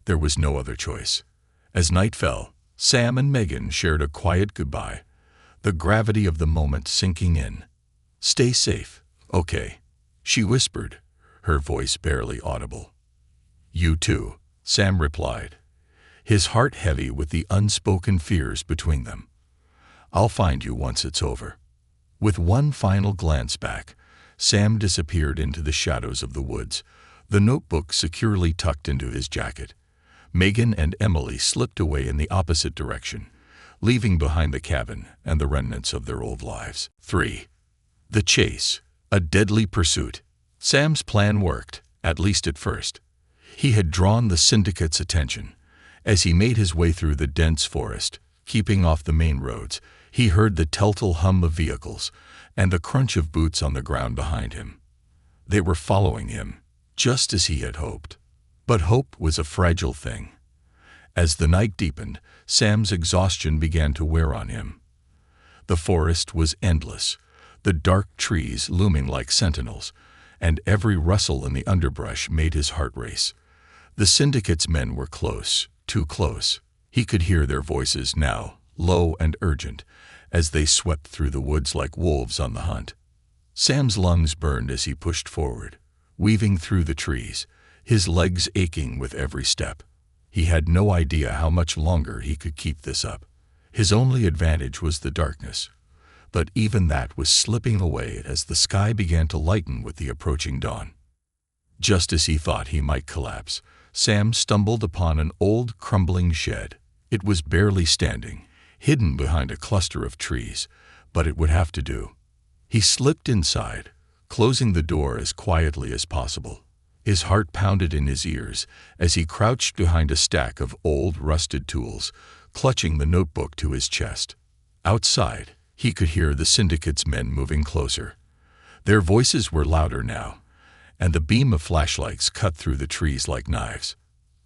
There was no other choice. As night fell, Sam and Megan shared a quiet goodbye, the gravity of the moment sinking in. Stay safe, okay? She whispered, her voice barely audible. You too, Sam replied, his heart heavy with the unspoken fears between them. I'll find you once it's over. With one final glance back, Sam disappeared into the shadows of the woods, the notebook securely tucked into his jacket. Megan and Emily slipped away in the opposite direction, leaving behind the cabin and the remnants of their old lives. 3. The chase, a deadly pursuit. Sam's plan worked, at least at first. He had drawn the syndicate's attention. As he made his way through the dense forest, keeping off the main roads, he heard the telltale hum of vehicles and the crunch of boots on the ground behind him. They were following him, just as he had hoped. But hope was a fragile thing. As the night deepened, Sam's exhaustion began to wear on him. The forest was endless, the dark trees looming like sentinels, and every rustle in the underbrush made his heart race. The syndicate's men were close, too close. He could hear their voices now, low and urgent, as they swept through the woods like wolves on the hunt. Sam's lungs burned as he pushed forward, weaving through the trees, his legs aching with every step. He had no idea how much longer he could keep this up. His only advantage was the darkness, but even that was slipping away as the sky began to lighten with the approaching dawn. Just as he thought he might collapse, Sam stumbled upon an old, crumbling shed. It was barely standing, hidden behind a cluster of trees, but it would have to do. He slipped inside, closing the door as quietly as possible. His heart pounded in his ears as he crouched behind a stack of old, rusted tools, clutching the notebook to his chest. Outside, he could hear the syndicate's men moving closer. Their voices were louder now, and the beam of flashlights cut through the trees like knives.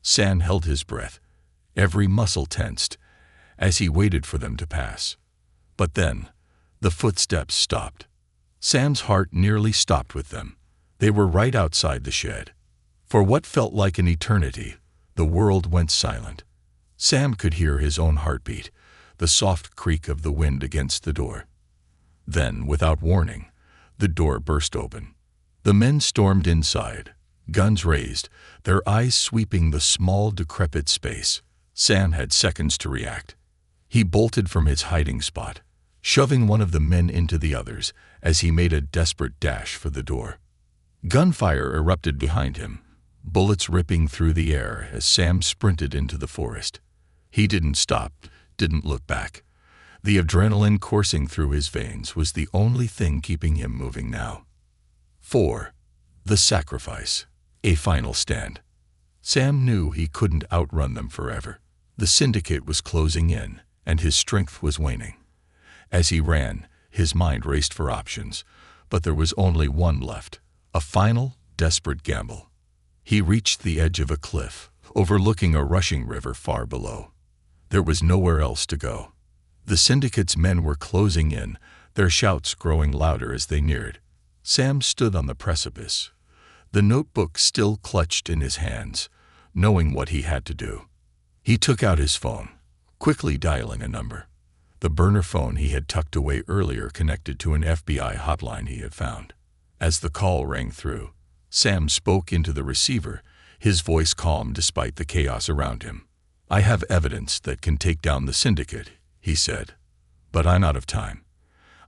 Sam held his breath, every muscle tensed, as he waited for them to pass. But then, the footsteps stopped. Sam's heart nearly stopped with them. They were right outside the shed. For what felt like an eternity, the world went silent. Sam could hear his own heartbeat, the soft creak of the wind against the door. Then, without warning, the door burst open. The men stormed inside, guns raised, their eyes sweeping the small, decrepit space. Sam had seconds to react. He bolted from his hiding spot, shoving one of the men into the others as he made a desperate dash for the door. Gunfire erupted behind him, bullets ripping through the air as Sam sprinted into the forest. He didn't stop, didn't look back. The adrenaline coursing through his veins was the only thing keeping him moving now. 4. The sacrifice. A final stand. Sam knew he couldn't outrun them forever. The syndicate was closing in, and his strength was waning. As he ran, his mind raced for options, but there was only one left, a final, desperate gamble. He reached the edge of a cliff, overlooking a rushing river far below. There was nowhere else to go. The syndicate's men were closing in, their shouts growing louder as they neared. Sam stood on the precipice, the notebook still clutched in his hands, knowing what he had to do. He took out his phone, quickly dialing a number. The burner phone he had tucked away earlier connected to an FBI hotline he had found. As the call rang through, Sam spoke into the receiver, his voice calm despite the chaos around him. "I have evidence that can take down the syndicate," he said, "but I'm out of time.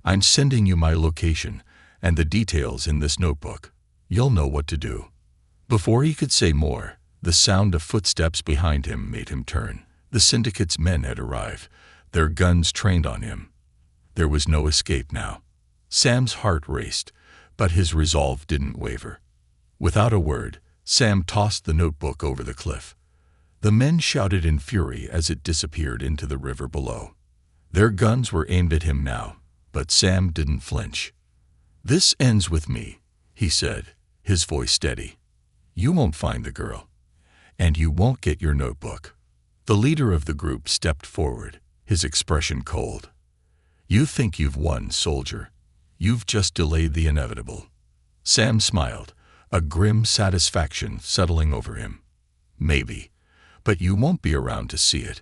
I'm sending you my location and the details in this notebook. You'll know what to do." Before he could say more, the sound of footsteps behind him made him turn. The syndicate's men had arrived, their guns trained on him. There was no escape now. Sam's heart raced, but his resolve didn't waver. Without a word, Sam tossed the notebook over the cliff. The men shouted in fury as it disappeared into the river below. Their guns were aimed at him now, but Sam didn't flinch. "This ends with me," he said, his voice steady. "You won't find the girl, and you won't get your notebook." The leader of the group stepped forward, his expression cold. "You think you've won, soldier. You've just delayed the inevitable." Sam smiled, a grim satisfaction settling over him. "Maybe, but you won't be around to see it."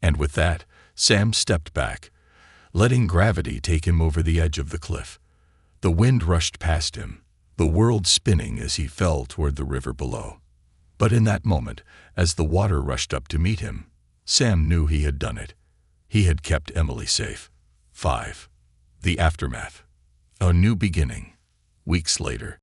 And with that, Sam stepped back, letting gravity take him over the edge of the cliff. The wind rushed past him, the world spinning as he fell toward the river below. But in that moment, as the water rushed up to meet him, Sam knew he had done it. He had kept Emily safe. 5. The aftermath. A new beginning. Weeks later,